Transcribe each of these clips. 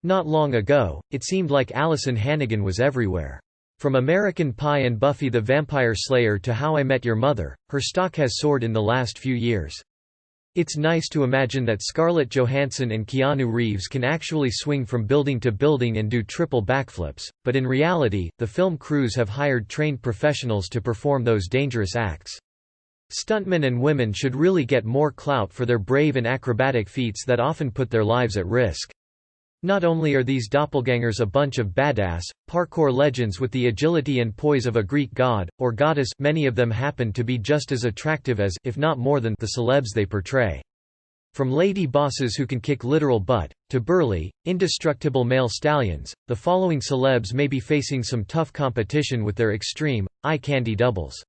Not long ago, it seemed like Alyson Hannigan was everywhere. From American Pie and Buffy the Vampire Slayer to How I Met Your Mother, her stock has soared in the last few years. It's nice to imagine that Scarlett Johansson and Keanu Reeves can actually swing from building to building and do triple backflips, but in reality, the film crews have hired trained professionals to perform those dangerous acts. Stuntmen and women should really get more clout for their brave and acrobatic feats that often put their lives at risk. Not only are these doppelgängers a bunch of badass, parkour legends with the agility and poise of a Greek god, or goddess, many of them happen to be just as attractive as, if not more than, the celebs they portray. From lady bosses who can kick literal butt, to burly, indestructible male stallions, the following celebs may be facing some tough competition with their extreme, eye-candy doubles.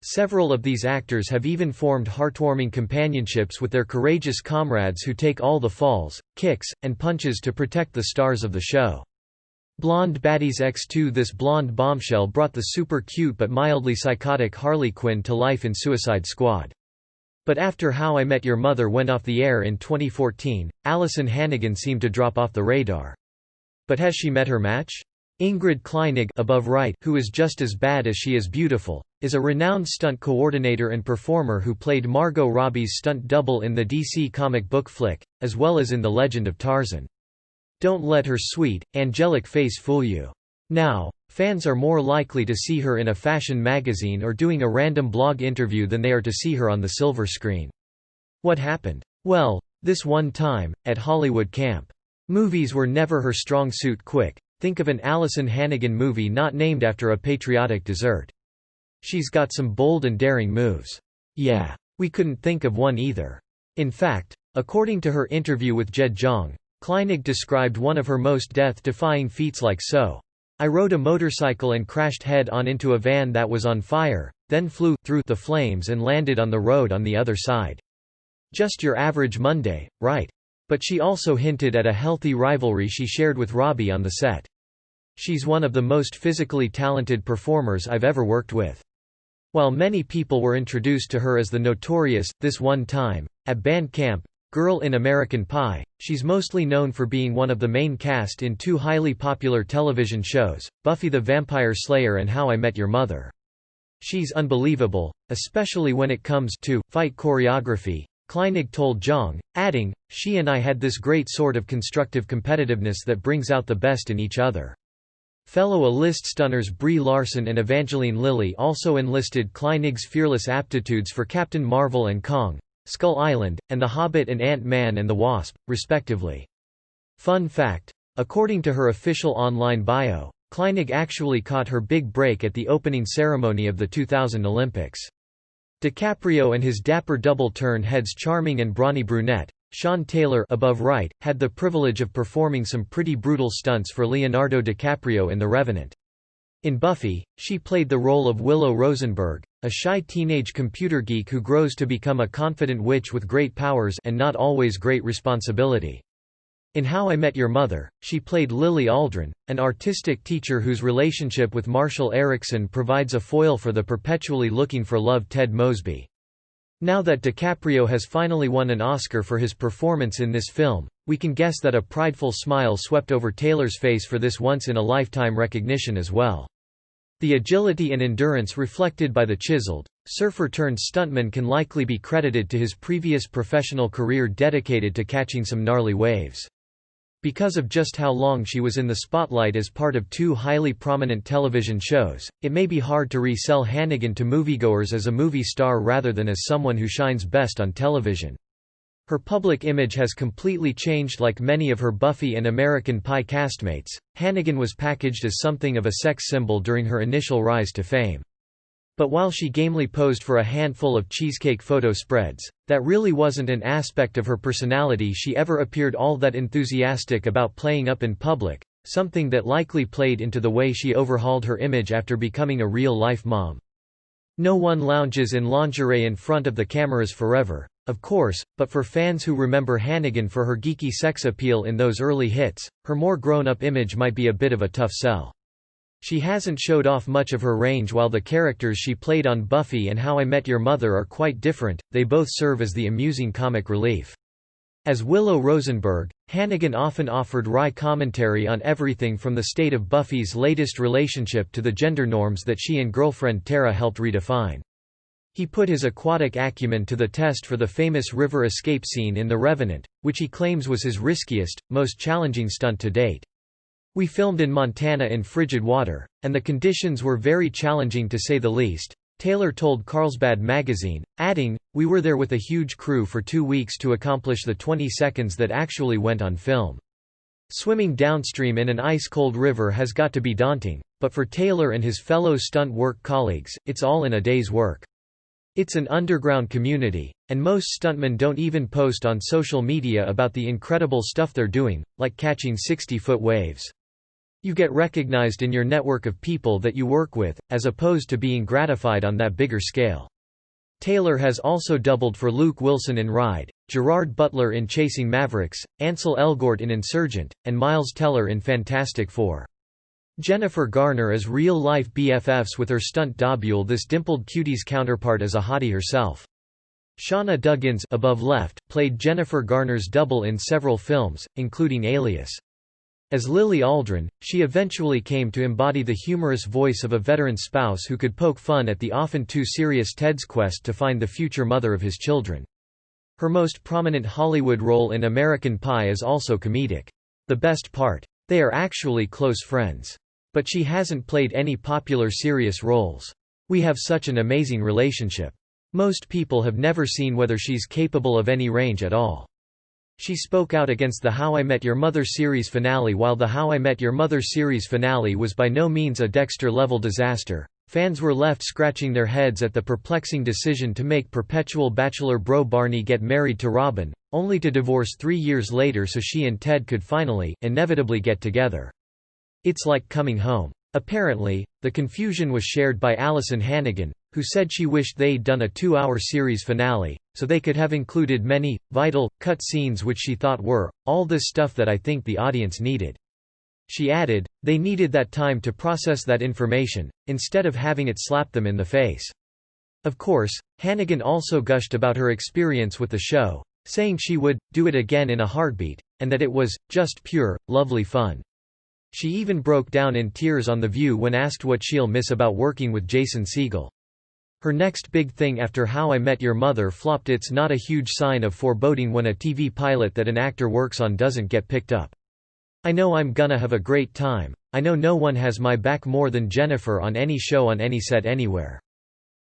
Several of these actors have even formed heartwarming companionships with their courageous comrades who take all the falls, kicks, and punches to protect the stars of the show. Blonde Baddies X2. This blonde bombshell brought the super cute but mildly psychotic Harley Quinn to life in Suicide Squad. But after How I Met Your Mother went off the air in 2014, Alyson Hannigan seemed to drop off the radar. But has she met her match? Ingrid Kleinig, above right, who is just as bad as she is beautiful, is a renowned stunt coordinator and performer who played Margot Robbie's stunt double in the DC comic book flick, as well as in The Legend of Tarzan. Don't let her sweet, angelic face fool you. Now, fans are more likely to see her in a fashion magazine or doing a random blog interview than they are to see her on the silver screen. What happened? Well, this one time, at Hollywood camp. Movies were never her strong suit. Quick, think of an Alyson Hannigan movie not named after a patriotic dessert. She's got some bold and daring moves. Yeah, we couldn't think of one either. In fact, according to her interview with Jedd, Kleinig described one of her most death-defying feats like so. I rode a motorcycle and crashed head-on into a van that was on fire, then flew through the flames and landed on the road on the other side. Just your average Monday, right? But she also hinted at a healthy rivalry she shared with Robbie on the set. She's one of the most physically talented performers I've ever worked with. While many people were introduced to her as the notorious, This One Time, at band camp, girl in American Pie, she's mostly known for being one of the main cast in two highly popular television shows, Buffy the Vampire Slayer and How I Met Your Mother. She's unbelievable, especially when it comes to fight choreography, Kleinig told Jong, adding, she and I had this great sort of constructive competitiveness that brings out the best in each other. Fellow A-list stunners Brie Larson and Evangeline Lilly also enlisted Kleinig's fearless aptitudes for Captain Marvel and Kong, Skull Island, and The Hobbit and Ant-Man and the Wasp, respectively. Fun fact: according to her official online bio, Kleinig actually caught her big break at the opening ceremony of the 2000 Olympics. DiCaprio and his dapper double-turn heads charming and brawny brunette, Sean Taylor, above right, had the privilege of performing some pretty brutal stunts for Leonardo DiCaprio in The Revenant. In Buffy, she played the role of Willow Rosenberg, a shy teenage computer geek who grows to become a confident witch with great powers and not always great responsibility. In How I Met Your Mother, she played Lily Aldrin, an artistic teacher whose relationship with Marshall Erickson provides a foil for the perpetually looking for love Ted Mosby. Now that DiCaprio has finally won an Oscar for his performance in this film, we can guess that a prideful smile swept over Taylor's face for this once-in-a-lifetime recognition as well. The agility and endurance reflected by the chiseled, surfer-turned-stuntman can likely be credited to his previous professional career dedicated to catching some gnarly waves. Because of just how long she was in the spotlight as part of two highly prominent television shows, it may be hard to resell Hannigan to moviegoers as a movie star rather than as someone who shines best on television. Her public image has completely changed. Like many of her Buffy and American Pie castmates, Hannigan was packaged as something of a sex symbol during her initial rise to fame. But while she gamely posed for a handful of cheesecake photo spreads, that really wasn't an aspect of her personality she ever appeared all that enthusiastic about playing up in public, something that likely played into the way she overhauled her image after becoming a real-life mom. No one lounges in lingerie in front of the cameras forever, of course, but for fans who remember Hannigan for her geeky sex appeal in those early hits, her more grown-up image might be a bit of a tough sell. She hasn't showed off much of her range. While the characters she played on Buffy and How I Met Your Mother are quite different, they both serve as the amusing comic relief. As Willow Rosenberg, Hannigan often offered wry commentary on everything from the state of Buffy's latest relationship to the gender norms that she and girlfriend Tara helped redefine. He put his aquatic acumen to the test for the famous river escape scene in The Revenant, which he claims was his riskiest, most challenging stunt to date. "We filmed in Montana in frigid water, and the conditions were very challenging to say the least," Taylor told Carlsbad magazine, adding, "We were there with a huge crew for 2 weeks to accomplish the 20 seconds that actually went on film. Swimming downstream in an ice-cold river has got to be daunting, but for Taylor and his fellow stunt work colleagues, it's all in a day's work. It's an underground community, and most stuntmen don't even post on social media about the incredible stuff they're doing, like catching 60-foot waves. You get recognized in your network of people that you work with, as opposed to being gratified on that bigger scale." Taylor has also doubled for Luke Wilson in Ride, Gerard Butler in Chasing Mavericks, Ansel Elgort in Insurgent, and Miles Teller in Fantastic Four. Jennifer Garner is real-life BFFs with her stunt double, this dimpled cutie's counterpart as a hottie herself. Shauna Duggins, above left, played Jennifer Garner's double in several films, including Alias. As Lily Aldrin, she eventually came to embody the humorous voice of a veteran spouse who could poke fun at the often too serious Ted's quest to find the future mother of his children. Her most prominent Hollywood role in American Pie is also comedic. The best part? They are actually close friends. But she hasn't played any popular serious roles. We have such an amazing relationship. Most people have never seen whether she's capable of any range at all. She spoke out against the How I Met Your Mother series finale. While the How I Met Your Mother series finale was by no means a Dexter-level disaster, fans were left scratching their heads at the perplexing decision to make perpetual bachelor bro Barney get married to Robin, only to divorce 3 years later so she and Ted could finally, inevitably get together. It's like coming home. Apparently, the confusion was shared by Alyson Hannigan, who said she wished they'd done a 2-hour series finale, so they could have included many, vital, cut scenes which she thought were, all this stuff that I think the audience needed. She added, they needed that time to process that information, instead of having it slap them in the face. Of course, Hannigan also gushed about her experience with the show, saying she would do it again in a heartbeat, and that it was just pure, lovely fun. She even broke down in tears on The View when asked what she'll miss about working with Jason Segel. Her next big thing after How I Met Your Mother flopped. It's not a huge sign of foreboding when a TV pilot that an actor works on doesn't get picked up. I know I'm gonna have a great time. I know no one has my back more than Jennifer on any show on any set anywhere.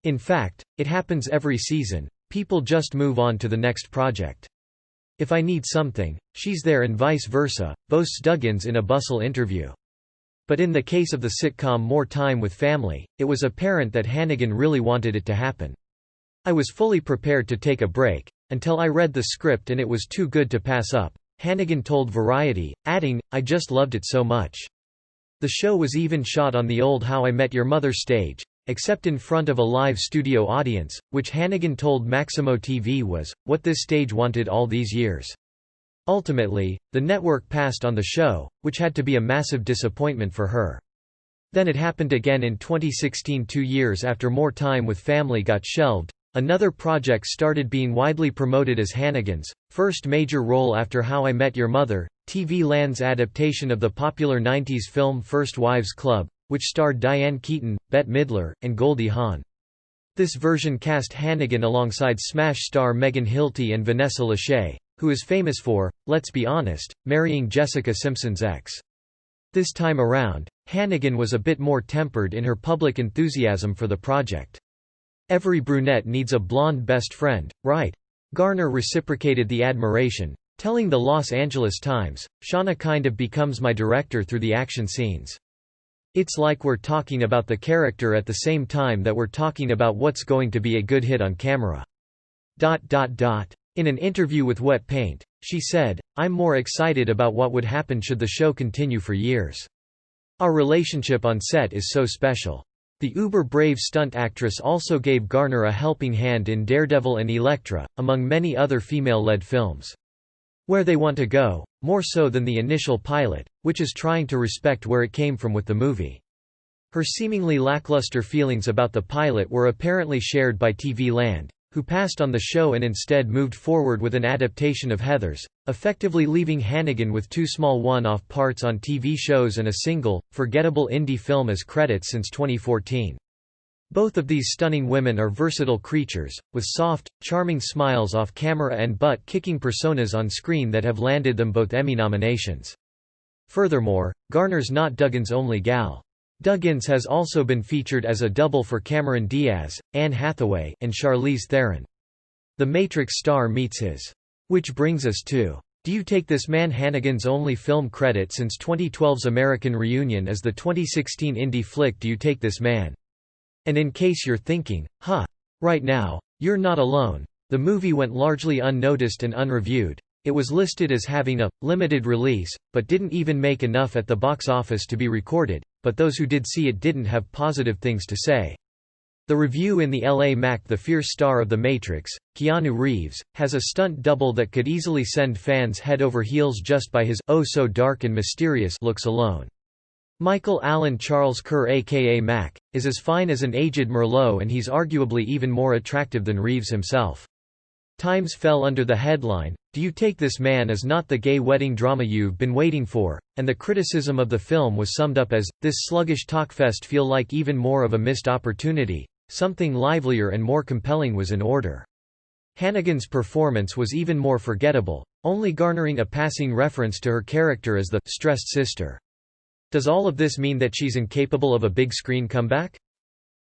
In fact, it happens every season. People just move on to the next project. If I need something, she's there and vice versa, boasts Duggins in a Bustle interview. But in the case of the sitcom More Time with Family, it was apparent that Hannigan really wanted it to happen. I was fully prepared to take a break, until I read the script and it was too good to pass up, Hannigan told Variety, adding, I just loved it so much. The show was even shot on the old How I Met Your Mother stage, except in front of a live studio audience, which Hannigan told Maximo TV was what this stage wanted all these years. Ultimately, the network passed on the show, which had to be a massive disappointment for her. Then it happened again in 2016, 2 years after More Time with Family got shelved. Another project started being widely promoted as Hannigan's first major role after How I Met Your Mother, TV Land's adaptation of the popular 90s film First Wives Club, which starred Diane Keaton, Bette Midler, and Goldie Hawn. This version cast Hannigan alongside Smash star Megan Hilty and Vanessa Lachey, who is famous for, let's be honest, marrying Jessica Simpson's ex. This time around, Hannigan was a bit more tempered in her public enthusiasm for the project. Every brunette needs a blonde best friend, right? Garner reciprocated the admiration, telling the Los Angeles Times, Shauna kind of becomes my director through the action scenes. It's like we're talking about the character at the same time that we're talking about what's going to be a good hit on camera. In an interview with Wet Paint, she said, I'm more excited about what would happen should the show continue for years. Our relationship on set is so special. The uber-brave stunt actress also gave Garner a helping hand in Daredevil and Elektra, among many other female-led films. Where they want to go, more so than the initial pilot, which is trying to respect where it came from with the movie. Her seemingly lackluster feelings about the pilot were apparently shared by TV Land, who passed on the show and instead moved forward with an adaptation of Heathers, effectively leaving Hannigan with 2 small one-off parts on TV shows and a single, forgettable indie film as credits since 2014. Both of these stunning women are versatile creatures, with soft, charming smiles off camera and butt-kicking personas on screen that have landed them both Emmy nominations. Furthermore, Garner's not Duggan's only gal. Duggins has also been featured as a double for Cameron Diaz, Anne Hathaway, and Charlize Theron. The Matrix star meets his. Which brings us to Do You Take This Man? Hannigan's only film credit since 2012's American Reunion is the 2016 indie flick Do You Take This Man? And in case you're thinking, right now, you're not alone. The movie went largely unnoticed and unreviewed. It was listed as having a limited release, but didn't even make enough at the box office to be recorded, but those who did see it didn't have positive things to say. The review in the LA Mac: The fierce star of The Matrix, Keanu Reeves, has a stunt double that could easily send fans head over heels just by his oh-so-dark and mysterious looks alone. Michael Allen Charles Kerr aka Mac, is as fine as an aged Merlot, and he's arguably even more attractive than Reeves himself. Times fell under the headline, "Do You Take This Man?" is not the gay wedding drama you've been waiting for, and the criticism of the film was summed up as, "This sluggish talkfest feel like even more of a missed opportunity. Something livelier and more compelling was in order." Hannigan's performance was even more forgettable, only garnering a passing reference to her character as the stressed sister. Does all of this mean that she's incapable of a big screen comeback?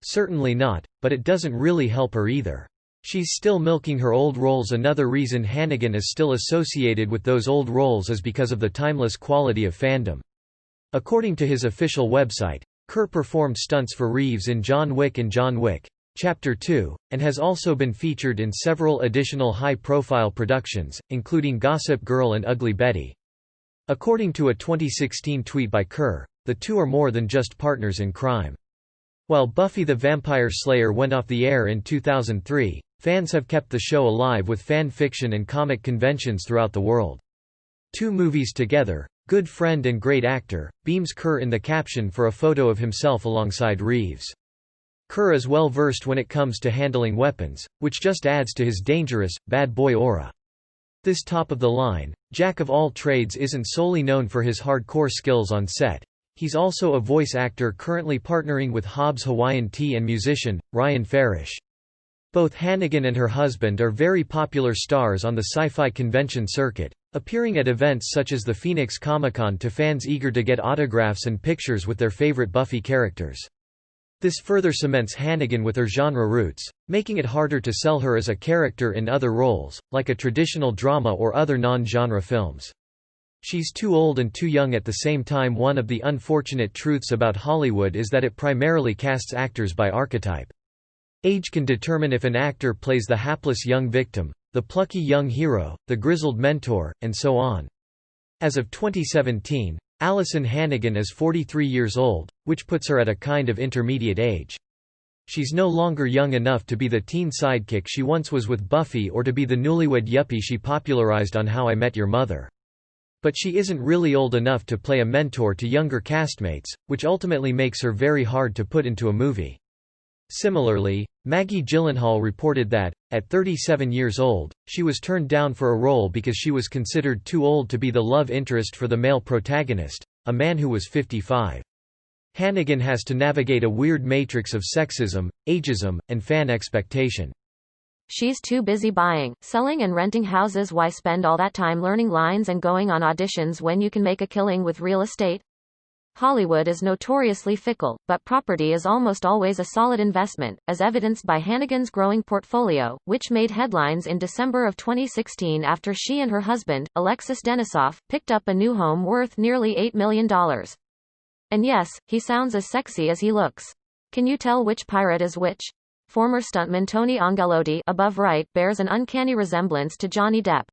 Certainly not, but it doesn't really help her either. She's still milking her old roles. Another reason Hannigan is still associated with those old roles is because of the timeless quality of fandom. According to his official website, Kerr performed stunts for Reeves in John Wick and John Wick, Chapter 2, and has also been featured in several additional high-profile productions, including Gossip Girl and Ugly Betty. According to a 2016 tweet by Kerr, the two are more than just partners in crime. While Buffy the Vampire Slayer went off the air in 2003, fans have kept the show alive with fan fiction and comic conventions throughout the world. "Two movies together, good friend and great actor," beams Kerr in the caption for a photo of himself alongside Reeves. Kerr is well versed when it comes to handling weapons, which just adds to his dangerous, bad boy aura. This top-of-the-line, jack-of-all-trades isn't solely known for his hardcore skills on set. He's also a voice actor currently partnering with Hobbs Hawaiian Tea and musician, Ryan Farish. Both Hannigan and her husband are very popular stars on the sci-fi convention circuit, appearing at events such as the Phoenix Comic-Con to fans eager to get autographs and pictures with their favorite Buffy characters. This further cements Hannigan with her genre roots, making it harder to sell her as a character in other roles, like a traditional drama or other non-genre films. She's too old and too young at the same time. One of the unfortunate truths about Hollywood is that it primarily casts actors by archetype. Age can determine if an actor plays the hapless young victim, the plucky young hero, the grizzled mentor, and so on. As of 2017, Alyson Hannigan is 43 years old, which puts her at a kind of intermediate age. She's no longer young enough to be the teen sidekick she once was with Buffy or to be the newlywed yuppie she popularized on How I Met Your Mother. But she isn't really old enough to play a mentor to younger castmates, which ultimately makes her very hard to put into a movie. Similarly, Maggie Gyllenhaal reported that, at 37 years old, she was turned down for a role because she was considered too old to be the love interest for the male protagonist, a man who was 55. Hannigan has to navigate a weird matrix of sexism, ageism, and fan expectation. She's too busy buying, selling and renting houses. Why spend all that time learning lines and going on auditions when you can make a killing with real estate? Hollywood is notoriously fickle, but property is almost always a solid investment, as evidenced by Hannigan's growing portfolio, which made headlines in December of 2016 after she and her husband, Alexis Denisof, picked up a new home worth nearly $8 million. And yes, he sounds as sexy as he looks. Can you tell which pirate is which? Former stuntman Tony Angelotti, above right, bears an uncanny resemblance to Johnny Depp.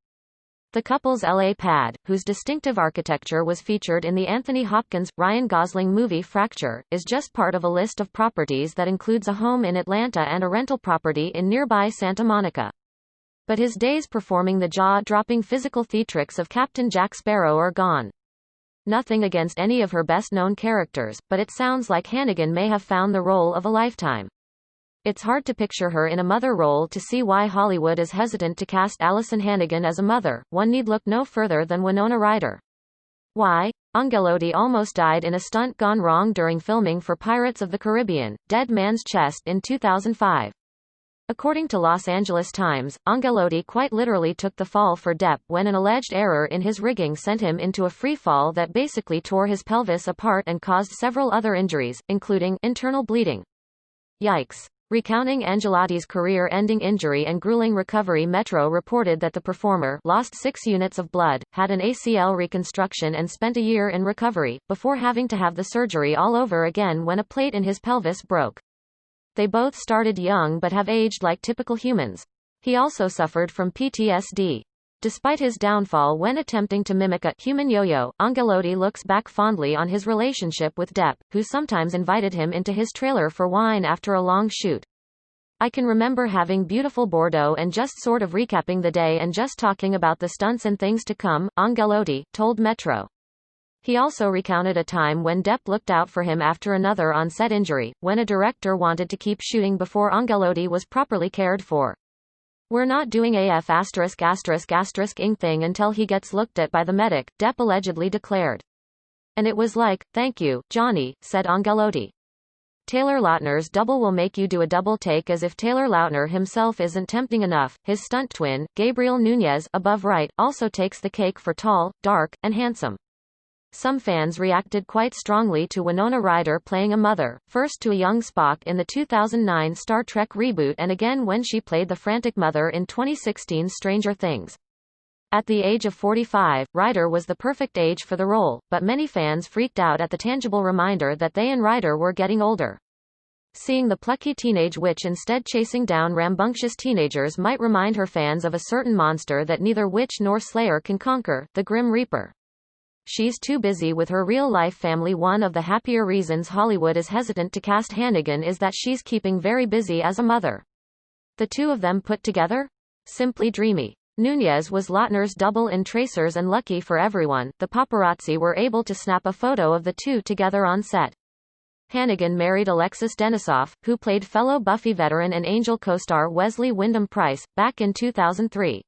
The couple's LA pad, whose distinctive architecture was featured in the Anthony Hopkins-Ryan Gosling movie Fracture, is just part of a list of properties that includes a home in Atlanta and a rental property in nearby Santa Monica. But his days performing the jaw-dropping physical theatrics of Captain Jack Sparrow are gone. Nothing against any of her best-known characters, but it sounds like Hannigan may have found the role of a lifetime. It's hard to picture her in a mother role. To see why Hollywood is hesitant to cast Alyson Hannigan as a mother, one need look no further than Winona Ryder. Why? Angelotti almost died in a stunt gone wrong during filming for Pirates of the Caribbean: Dead Man's Chest in 2005. According to Los Angeles Times, Angelotti quite literally took the fall for Depp when an alleged error in his rigging sent him into a free fall that basically tore his pelvis apart and caused several other injuries, including internal bleeding. Yikes. Recounting Angelotti's career-ending injury and grueling recovery, Metro reported that the performer lost 6 units of blood, had an ACL reconstruction and spent a year in recovery, before having to have the surgery all over again when a plate in his pelvis broke. They both started young but have aged like typical humans. He also suffered from PTSD. Despite his downfall when attempting to mimic a human yo-yo, Angelotti looks back fondly on his relationship with Depp, who sometimes invited him into his trailer for wine after a long shoot. I can remember having beautiful Bordeaux and just sort of recapping the day and just talking about the stunts and things to come, Angelotti told Metro. He also recounted a time when Depp looked out for him after another on-set injury, when a director wanted to keep shooting before Angelotti was properly cared for. "We're not doing AF *****ing thing until he gets looked at by the medic," Depp allegedly declared. "And it was like, thank you, Johnny," said Angelotti. Taylor Lautner's double will make you do a double take as if Taylor Lautner himself isn't tempting enough. His stunt twin, Gabriel Núñez, above right, also takes the cake for tall, dark, and handsome. Some fans reacted quite strongly to Winona Ryder playing a mother, first to a young Spock in the 2009 Star Trek reboot and again when she played the frantic mother in 2016's Stranger Things. At the age of 45, Ryder was the perfect age for the role, but many fans freaked out at the tangible reminder that they and Ryder were getting older. Seeing the plucky teenage witch instead chasing down rambunctious teenagers might remind her fans of a certain monster that neither witch nor slayer can conquer, the Grim Reaper. She's too busy with her real-life family. One of the happier reasons Hollywood is hesitant to cast Hannigan is that she's keeping very busy as a mother. The two of them put together? Simply dreamy. Núñez was Lautner's double in Tracers, and lucky for everyone, the paparazzi were able to snap a photo of the two together on set. Hannigan married Alexis Denisof, who played fellow Buffy veteran and Angel co-star Wesley Wyndham-Pryce, back in 2003.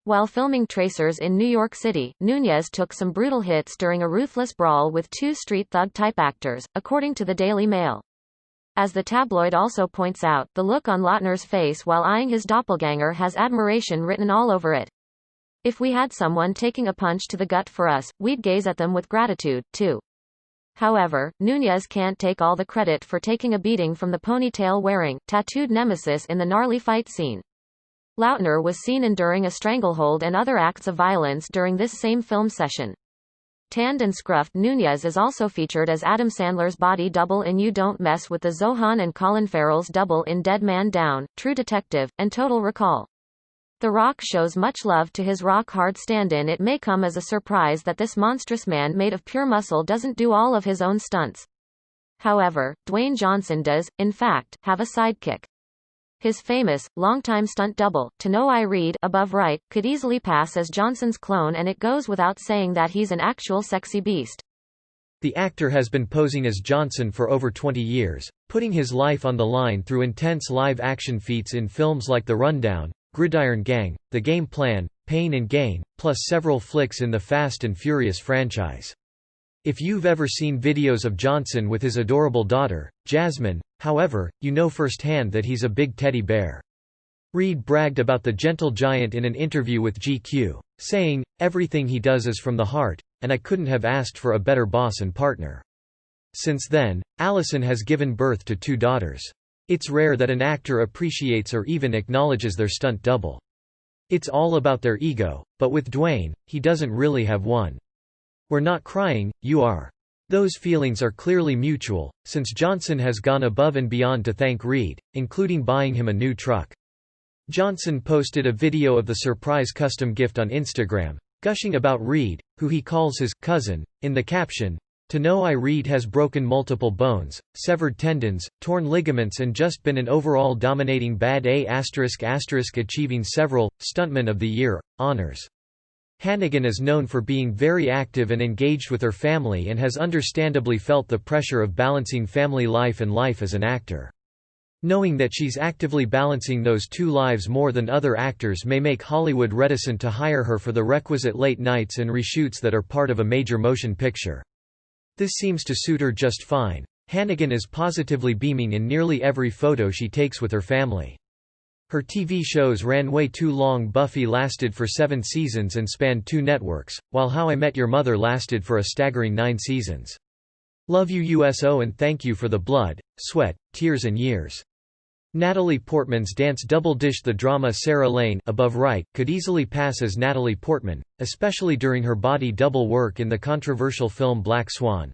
While filming Tracers in New York City, Núñez took some brutal hits during a ruthless brawl with 2 street thug-type actors, according to the Daily Mail. As the tabloid also points out, the look on Lautner's face while eyeing his doppelganger has admiration written all over it. "If we had someone taking a punch to the gut for us, we'd gaze at them with gratitude, too." However, Núñez can't take all the credit for taking a beating from the ponytail-wearing, tattooed nemesis in the gnarly fight scene. Lautner was seen enduring a stranglehold and other acts of violence during this same film session. Tanned and scruffed, Núñez is also featured as Adam Sandler's body double in You Don't Mess with the Zohan and Colin Farrell's double in Dead Man Down, True Detective, and Total Recall. The Rock shows much love to his rock-hard stand-in. It may come as a surprise that this monstrous man made of pure muscle doesn't do all of his own stunts. However, Dwayne Johnson does, in fact, have a sidekick. His famous, longtime stunt double, Tanoai Reed, above right, could easily pass as Johnson's clone, and it goes without saying that he's an actual sexy beast. The actor has been posing as Johnson for over 20 years, putting his life on the line through intense live-action feats in films like The Rundown, Gridiron Gang, The Game Plan, Pain and Gain, plus several flicks in the Fast and Furious franchise. If you've ever seen videos of Johnson with his adorable daughter, Jasmine, however, you know firsthand that he's a big teddy bear. Reed bragged about the gentle giant in an interview with GQ, saying, "Everything he does is from the heart, and I couldn't have asked for a better boss and partner." Since then, Alyson has given birth to 2 daughters. It's rare that an actor appreciates or even acknowledges their stunt double. It's all about their ego, but with Dwayne, he doesn't really have one. "We're not crying, you are." Those feelings are clearly mutual, since Johnson has gone above and beyond to thank Reed, including buying him a new truck. Johnson posted a video of the surprise custom gift on Instagram, gushing about Reed, who he calls his cousin. In the caption, "Tanoai Reed has broken multiple bones, severed tendons, torn ligaments and just been an overall dominating bad A****, achieving several Stuntmen of the Year honors." Hannigan is known for being very active and engaged with her family and has understandably felt the pressure of balancing family life and life as an actor. Knowing that she's actively balancing those two lives more than other actors may make Hollywood reticent to hire her for the requisite late nights and reshoots that are part of a major motion picture. This seems to suit her just fine. Hannigan is positively beaming in nearly every photo she takes with her family. Her TV shows ran way too long. Buffy lasted for 7 seasons and spanned 2 networks, while How I Met Your Mother lasted for a staggering 9 seasons. Love you USO and thank you for the blood, sweat, tears and years. Natalie Portman's dance double dished the drama. Sarah Lane, above right, could easily pass as Natalie Portman, especially during her body double work in the controversial film Black Swan.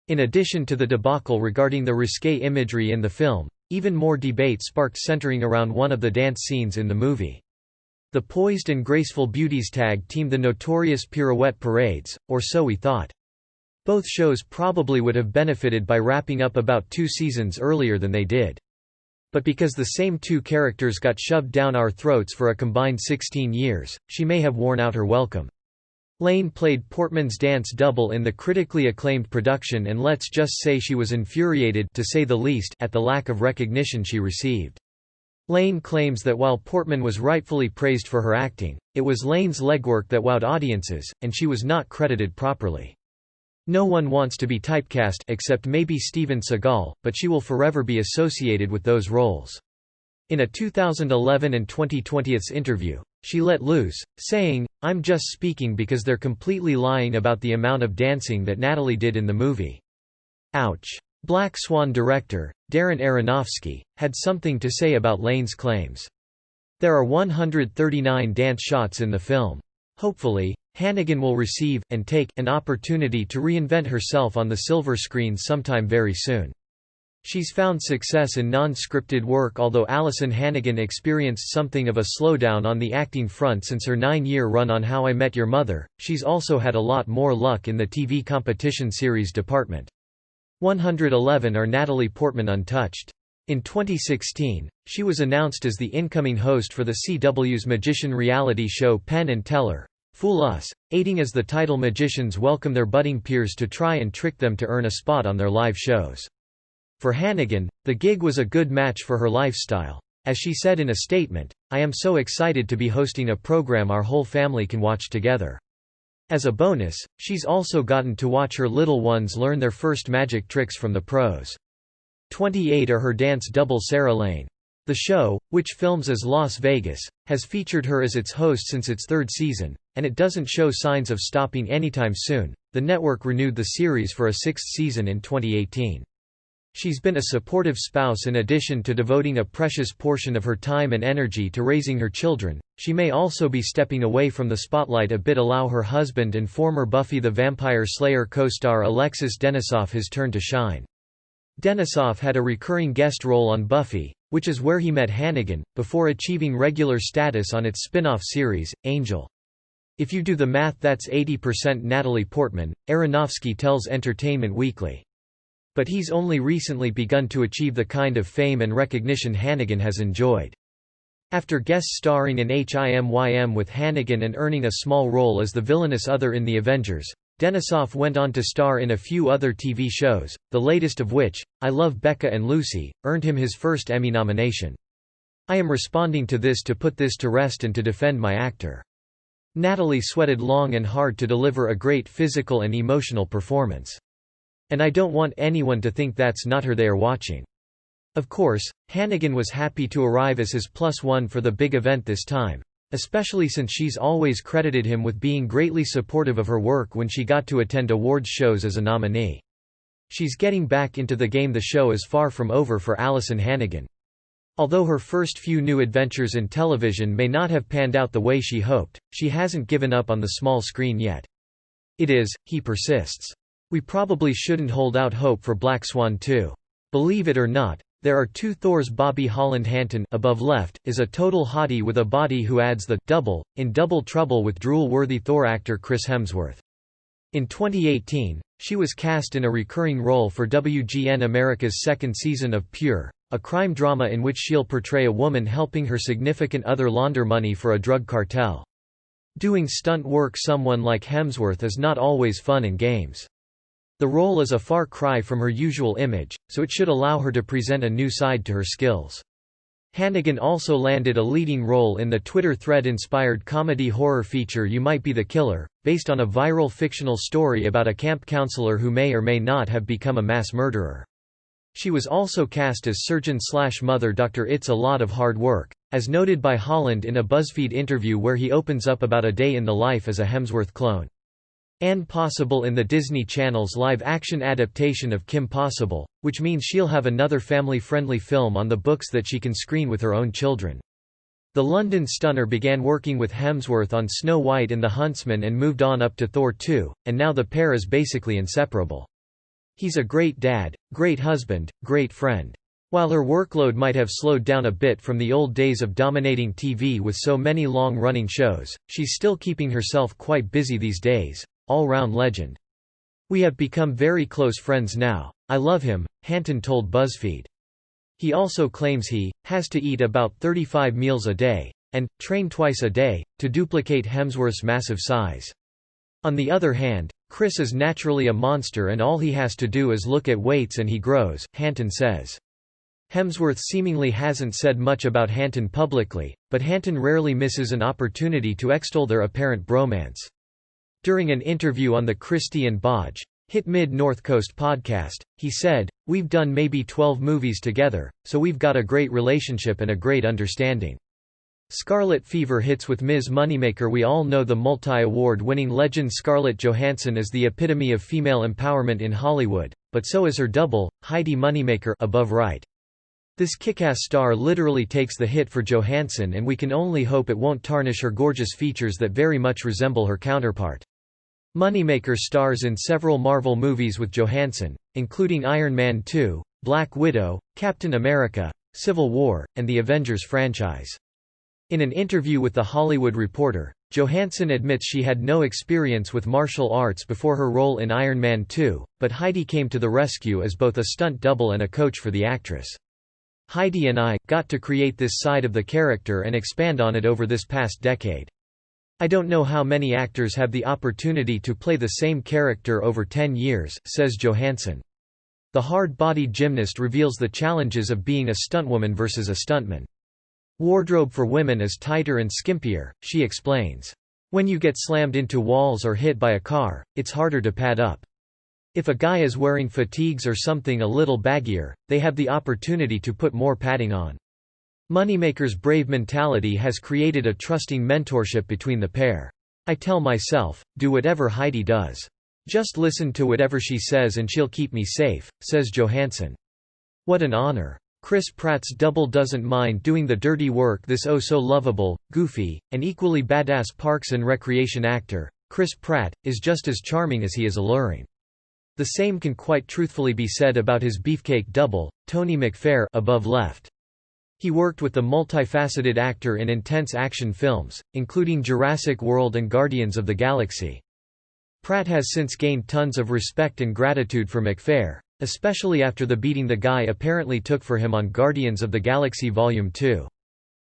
In addition to the debacle regarding the risque imagery in the film, even more debate sparked centering around one of the dance scenes in the movie. The poised and graceful beauties tag-teamed the notorious pirouette parades, or so we thought. Both shows probably would have benefited by wrapping up about 2 seasons earlier than they did. But because the same 2 characters got shoved down our throats for a combined 16 years, she may have worn out her welcome. Lane played Portman's dance double in the critically acclaimed production, and let's just say she was infuriated, to say the least, at the lack of recognition she received. Lane claims that while Portman was rightfully praised for her acting, it was Lane's legwork that wowed audiences, and she was not credited properly. No one wants to be typecast except maybe Steven Seagal, but she will forever be associated with those roles. In a 2011 and 2020's interview, she let loose, saying, "I'm just speaking because they're completely lying about the amount of dancing that Natalie did in the movie." Ouch. Black Swan director, Darren Aronofsky, had something to say about Lane's claims. There are 139 dance shots in the film. Hopefully, Hannigan will receive, and take, an opportunity to reinvent herself on the silver screen sometime very soon. She's found success in non-scripted work, although Alyson Hannigan experienced something of a slowdown on the acting front since her 9-year run on How I Met Your Mother. She's also had a lot more luck in the TV competition series department. 111 are Natalie Portman untouched. In 2016, she was announced as the incoming host for the CW's magician reality show Penn and Teller, Fool Us, aiding as the title magicians welcome their budding peers to try and trick them to earn a spot on their live shows. For Hannigan, the gig was a good match for her lifestyle. As she said in a statement, "I am so excited to be hosting a program our whole family can watch together." As a bonus, she's also gotten to watch her little ones learn their first magic tricks from the pros. 28 are her dance double Sarah Lane. The show, which films as Las Vegas, has featured her as its host since its 3rd season, and it doesn't show signs of stopping anytime soon. The network renewed the series for a 6th season in 2018. She's been a supportive spouse in addition to devoting a precious portion of her time and energy to raising her children. She may also be stepping away from the spotlight a bit, allow her husband and former Buffy the Vampire Slayer co-star Alexis Denisof his turn to shine. Denisof had a recurring guest role on Buffy, which is where he met Hannigan, before achieving regular status on its spin-off series, Angel. If you do the math, that's 80% Natalie Portman, Aronofsky tells Entertainment Weekly. But he's only recently begun to achieve the kind of fame and recognition Hannigan has enjoyed. After guest starring in HIMYM with Hannigan and earning a small role as the villainous other in The Avengers, Denisof went on to star in a few other TV shows, the latest of which, I Love Becca and Lucy, earned him his first Emmy nomination. "I am responding to this to put this to rest and to defend my actor." Natalie sweated long and hard to deliver a great physical and emotional performance. And I don't want anyone to think that's not her they are watching. Of course, Hannigan was happy to arrive as his +1 for the big event this time, especially since she's always credited him with being greatly supportive of her work when she got to attend awards shows as a nominee. She's getting back into the game. The show is far from over for Alyson Hannigan. Although her first few new adventures in television may not have panned out the way she hoped, she hasn't given up on the small screen yet. It is, he persists. We probably shouldn't hold out hope for Black Swan 2. Believe it or not, there are 2 Thors. Bobby Holland-Hanton, above left, is a total hottie with a body who adds the double in Double Trouble with drool-worthy Thor actor Chris Hemsworth. In 2018, she was cast in a recurring role for WGN America's 2nd season of Pure, a crime drama in which she'll portray a woman helping her significant other launder money for a drug cartel. Doing stunt work someone like Hemsworth is not always fun and games. The role is a far cry from her usual image, so it should allow her to present a new side to her skills. Hannigan also landed a leading role in the Twitter thread-inspired comedy horror feature You Might Be the Killer, based on a viral fictional story about a camp counselor who may or may not have become a mass murderer. She was also cast as surgeon/mother Dr. It's a lot of hard work, as noted by Holland in a BuzzFeed interview where he opens up about a day in the life as a Hemsworth clone. Ann Possible in the Disney Channel's live-action adaptation of Kim Possible, which means she'll have another family-friendly film on the books that she can screen with her own children. The London stunner began working with Hemsworth on Snow White and the Huntsman and moved on up to Thor 2, and now the pair is basically inseparable. He's a great dad, great husband, great friend. While her workload might have slowed down a bit from the old days of dominating TV with so many long-running shows, she's still keeping herself quite busy these days. All-round legend. We have become very close friends now. I love him, Hanton told BuzzFeed. He also claims he has to eat about 35 meals a day and train twice a day to duplicate Hemsworth's massive size. On the other hand, Chris is naturally a monster and all he has to do is look at weights and he grows, Hanton says. Hemsworth seemingly hasn't said much about Hanton publicly, but Hanton rarely misses an opportunity to extol their apparent bromance. During an interview on the Christie and Bodge hit Mid-North Coast podcast, he said, "We've done maybe 12 movies together, so we've got a great relationship and a great understanding." Scarlet Fever hits with Ms. Moneymaker. We all know the multi-award-winning legend Scarlett Johansson is the epitome of female empowerment in Hollywood, but so is her double, Heidi Moneymaker above right. This kick-ass star literally takes the hit for Johansson and we can only hope it won't tarnish her gorgeous features that very much resemble her counterpart. Moneymaker stars in several Marvel movies with Johansson, including Iron Man 2, Black Widow, Captain America, Civil War, and the Avengers franchise. In an interview with The Hollywood Reporter, Johansson admits she had no experience with martial arts before her role in Iron Man 2, but Heidi came to the rescue as both a stunt double and a coach for the actress. Heidi and I got to create this side of the character and expand on it over this past decade. I don't know how many actors have the opportunity to play the same character over 10 years, says Johansson. The hard-bodied gymnast reveals the challenges of being a stuntwoman versus a stuntman. Wardrobe for women is tighter and skimpier, she explains. When you get slammed into walls or hit by a car, it's harder to pad up. If a guy is wearing fatigues or something a little baggier, they have the opportunity to put more padding on. Moneymaker's brave mentality has created a trusting mentorship between the pair. I tell myself, do whatever Heidi does. Just listen to whatever she says and she'll keep me safe, says Johansson. What an honor. Chris Pratt's double doesn't mind doing the dirty work. This oh-so-lovable, goofy, and equally badass Parks and Recreation actor, Chris Pratt, is just as charming as he is alluring. The same can quite truthfully be said about his beefcake double, Tony McFair above left. He worked with the multifaceted actor in intense action films, including Jurassic World and Guardians of the Galaxy. Pratt has since gained tons of respect and gratitude for McFair, especially after the beating the guy apparently took for him on Guardians of the Galaxy Vol. 2.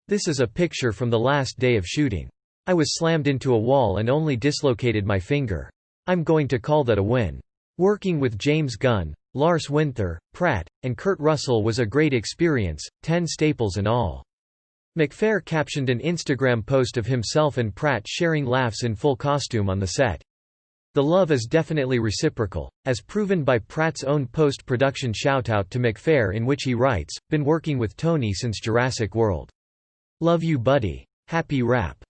This is a picture from the last day of shooting. I was slammed into a wall and only dislocated my finger. I'm going to call that a win. Working with James Gunn, Lars Winther, Pratt, and Kurt Russell was a great experience, 10 staples and all. McFair captioned an Instagram post of himself and Pratt sharing laughs in full costume on the set. The love is definitely reciprocal, as proven by Pratt's own post-production shoutout to McFair in which he writes, "Been working with Tony since Jurassic World. Love you buddy. Happy rap."